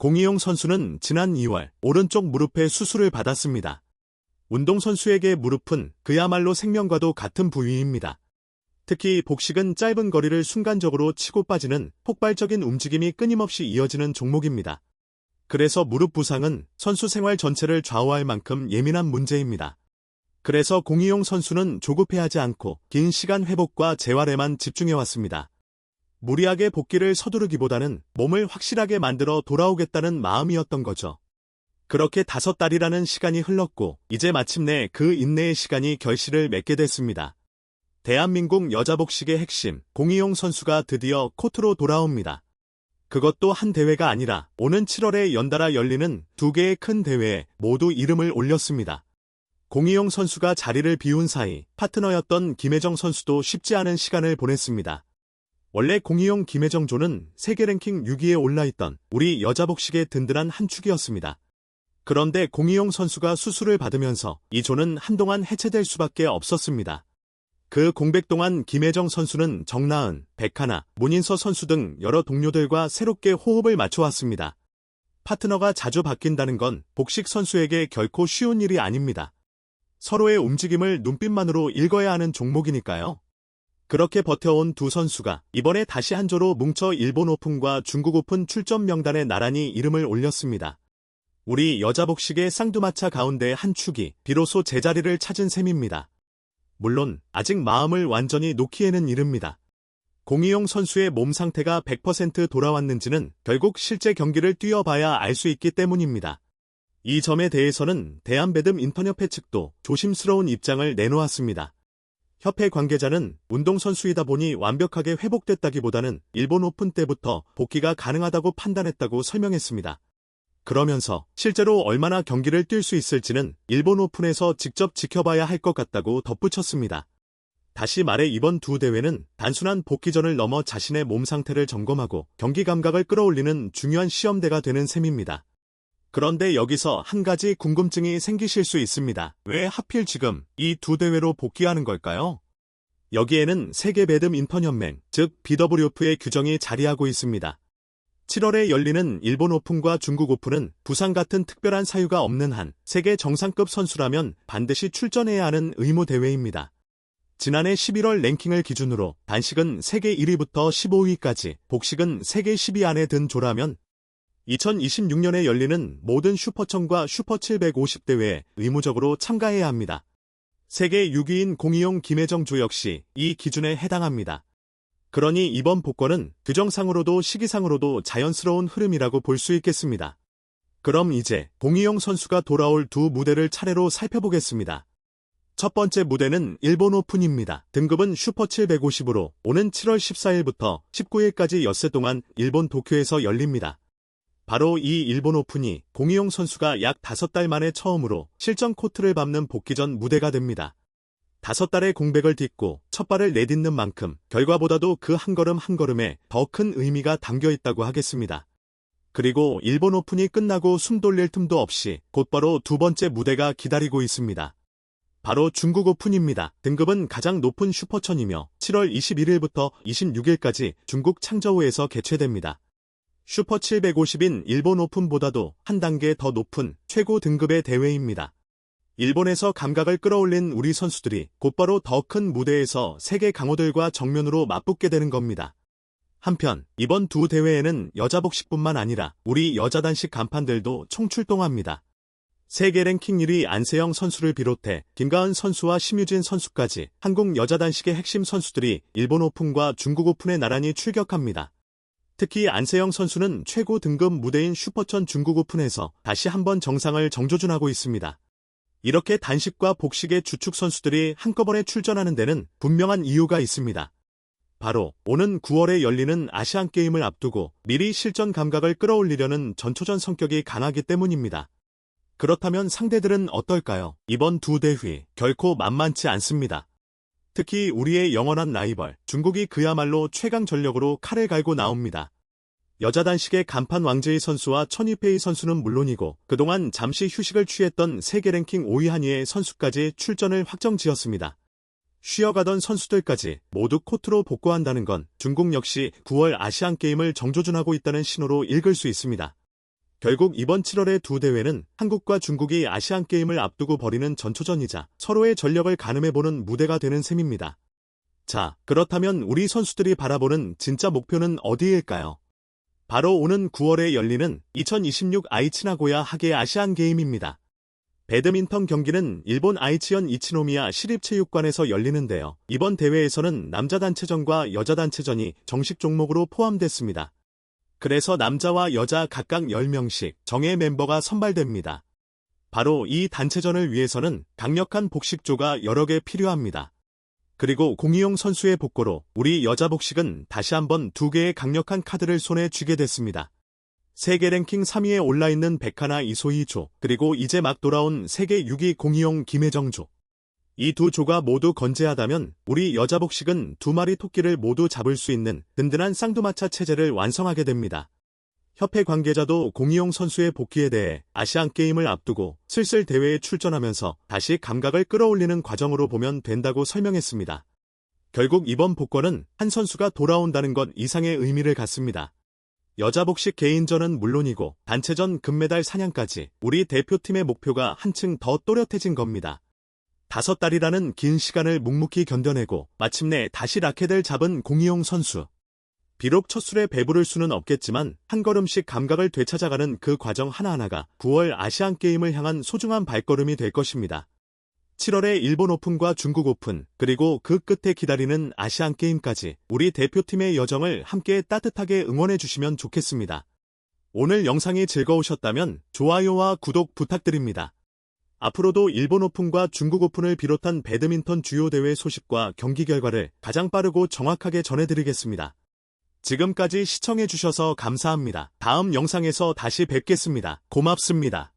공이용 선수는 지난 2월 오른쪽 무릎에 수술을 받았습니다. 운동선수에게 무릎은 그야말로 생명과도 같은 부위입니다. 특히 복식은 짧은 거리를 순간적으로 치고 빠지는 폭발적인 움직임이 끊임없이 이어지는 종목입니다. 그래서 무릎 부상은 선수 생활 전체를 좌우할 만큼 예민한 문제입니다. 그래서 공이용 선수는 조급해하지 않고 긴 시간 회복과 재활에만 집중해왔습니다. 무리하게 복귀를 서두르기보다는 몸을 확실하게 만들어 돌아오겠다는 마음이었던 거죠. 그렇게 5달이라는 시간이 흘렀고 이제 마침내 그 인내의 시간이 결실을 맺게 됐습니다. 대한민국 여자복식의 핵심 공이용 선수가 드디어 코트로 돌아옵니다. 그것도 한 대회가 아니라 오는 7월에 연달아 열리는 2개의 큰 대회에 모두 이름을 올렸습니다. 공이용 선수가 자리를 비운 사이 파트너였던 김혜정 선수도 쉽지 않은 시간을 보냈습니다. 원래 공이용 김혜정조는 세계 랭킹 6위에 올라있던 우리 여자복식의 든든한 한 축이었습니다. 그런데 공이용 선수가 수술을 받으면서 이 조는 한동안 해체될 수밖에 없었습니다. 그 공백 동안 김혜정 선수는 정나은, 백하나, 문인서 선수 등 여러 동료들과 새롭게 호흡을 맞춰왔습니다. 파트너가 자주 바뀐다는 건 복식 선수에게 결코 쉬운 일이 아닙니다. 서로의 움직임을 눈빛만으로 읽어야 하는 종목이니까요. 그렇게 버텨온 두 선수가 이번에 다시 한 조로 뭉쳐 일본 오픈과 중국 오픈 출전 명단에 나란히 이름을 올렸습니다. 우리 여자복식의 쌍두마차 가운데 한 축이 비로소 제자리를 찾은 셈입니다. 물론 아직 마음을 완전히 놓기에는 이릅니다. 공이용 선수의 몸 상태가 100% 돌아왔는지는 결국 실제 경기를 뛰어봐야 알 수 있기 때문입니다. 이 점에 대해서는 대한배드민턴협회 측도 조심스러운 입장을 내놓았습니다. 협회 관계자는 운동선수이다 보니 완벽하게 회복됐다기보다는 일본 오픈 때부터 복귀가 가능하다고 판단했다고 설명했습니다. 그러면서 실제로 얼마나 경기를 뛸 수 있을지는 일본 오픈에서 직접 지켜봐야 할 것 같다고 덧붙였습니다. 다시 말해 이번 두 대회는 단순한 복귀전을 넘어 자신의 몸 상태를 점검하고 경기 감각을 끌어올리는 중요한 시험대가 되는 셈입니다. 그런데 여기서 한 가지 궁금증이 생기실 수 있습니다. 왜 하필 지금 이 두 대회로 복귀하는 걸까요? 여기에는 세계 배드민턴연맹, 즉 BWF의 규정이 자리하고 있습니다. 7월에 열리는 일본 오픈과 중국 오픈은 부상 같은 특별한 사유가 없는 한 세계 정상급 선수라면 반드시 출전해야 하는 의무 대회입니다. 지난해 11월 랭킹을 기준으로 단식은 세계 1위부터 15위까지, 복식은 세계 10위 안에 든 조라면 2026년에 열리는 모든 슈퍼1000과 슈퍼750 대회에 의무적으로 참가해야 합니다. 세계 6위인 공이용 김혜정조 역시 이 기준에 해당합니다. 그러니 이번 복권은 규정상으로도 시기상으로도 자연스러운 흐름이라고 볼 수 있겠습니다. 그럼 이제 공이용 선수가 돌아올 두 무대를 차례로 살펴보겠습니다. 첫 번째 무대는 일본 오픈입니다. 등급은 슈퍼750으로 오는 7월 14일부터 19일까지 엿새 동안 일본 도쿄에서 열립니다. 바로 이 일본 오픈이 공이용 선수가 약 5달 만에 처음으로 실전 코트를 밟는 복귀전 무대가 됩니다. 5달의 공백을 딛고 첫 발을 내딛는 만큼 결과보다도 그 한 걸음 한 걸음에 더 큰 의미가 담겨 있다고 하겠습니다. 그리고 일본 오픈이 끝나고 숨 돌릴 틈도 없이 곧바로 두 번째 무대가 기다리고 있습니다. 바로 중국 오픈입니다. 등급은 가장 높은 슈퍼1000이며 7월 21일부터 26일까지 중국 창저우에서 개최됩니다. 슈퍼750인 일본 오픈보다도 한 단계 더 높은 최고 등급의 대회입니다. 일본에서 감각을 끌어올린 우리 선수들이 곧바로 더 큰 무대에서 세계 강호들과 정면으로 맞붙게 되는 겁니다. 한편 이번 두 대회에는 여자복식뿐만 아니라 우리 여자단식 간판들도 총출동합니다. 세계 랭킹 1위 안세영 선수를 비롯해 김가은 선수와 심유진 선수까지 한국 여자단식의 핵심 선수들이 일본 오픈과 중국 오픈에 나란히 출격합니다. 특히 안세영 선수는 최고 등급 무대인 슈퍼1000 중국 오픈에서 다시 한번 정상을 정조준하고 있습니다. 이렇게 단식과 복식의 주축 선수들이 한꺼번에 출전하는 데는 분명한 이유가 있습니다. 바로 오는 9월에 열리는 아시안게임을 앞두고 미리 실전 감각을 끌어올리려는 전초전 성격이 강하기 때문입니다. 그렇다면 상대들은 어떨까요? 이번 두 대회 결코 만만치 않습니다. 특히 우리의 영원한 라이벌 중국이 그야말로 최강 전력으로 칼을 갈고 나옵니다. 여자 단식의 간판 왕제이 선수와 천이페이 선수는 물론이고 그동안 잠시 휴식을 취했던 세계 랭킹 5위 한위의 선수까지 출전을 확정지었습니다. 쉬어가던 선수들까지 모두 코트로 복구한다는 건 중국 역시 9월 아시안게임을 정조준하고 있다는 신호로 읽을 수 있습니다. 결국 이번 7월의 두 대회는 한국과 중국이 아시안게임을 앞두고 벌이는 전초전이자 서로의 전력을 가늠해보는 무대가 되는 셈입니다. 자, 그렇다면 우리 선수들이 바라보는 진짜 목표는 어디일까요? 바로 오는 9월에 열리는 2026 아이치 나고야 하계 아시안게임입니다. 배드민턴 경기는 일본 아이치현 이치노미야 시립체육관에서 열리는데요. 이번 대회에서는 남자 단체전과 여자 단체전이 정식 종목으로 포함됐습니다. 그래서 남자와 여자 각각 10명씩 정예 멤버가 선발됩니다. 바로 이 단체전을 위해서는 강력한 복식조가 여러 개 필요합니다. 그리고 공이용 선수의 복고로 우리 여자 복식은 다시 한번 2개의 강력한 카드를 손에 쥐게 됐습니다. 세계 랭킹 3위에 올라있는 백하나 이소희조, 그리고 이제 막 돌아온 세계 6위 공이용 김혜정조. 이 두 조가 모두 건재하다면 우리 여자 복식은 2마리 토끼를 모두 잡을 수 있는 든든한 쌍두마차 체제를 완성하게 됩니다. 협회 관계자도 공이용 선수의 복귀에 대해 아시안게임을 앞두고 슬슬 대회에 출전하면서 다시 감각을 끌어올리는 과정으로 보면 된다고 설명했습니다. 결국 이번 복권은 한 선수가 돌아온다는 것 이상의 의미를 갖습니다. 여자 복식 개인전은 물론이고 단체전 금메달 사냥까지 우리 대표팀의 목표가 한층 더 또렷해진 겁니다. 5달이라는 긴 시간을 묵묵히 견뎌내고 마침내 다시 라켓을 잡은 공이용 선수. 비록 첫 술에 배부를 수는 없겠지만 한 걸음씩 감각을 되찾아가는 그 과정 하나하나가 9월 아시안게임을 향한 소중한 발걸음이 될 것입니다. 7월에 일본 오픈과 중국 오픈, 그리고 그 끝에 기다리는 아시안게임까지 우리 대표팀의 여정을 함께 따뜻하게 응원해 주시면 좋겠습니다. 오늘 영상이 즐거우셨다면 좋아요와 구독 부탁드립니다. 앞으로도 일본 오픈과 중국 오픈을 비롯한 배드민턴 주요 대회 소식과 경기 결과를 가장 빠르고 정확하게 전해드리겠습니다. 지금까지 시청해 주셔서 감사합니다. 다음 영상에서 다시 뵙겠습니다. 고맙습니다.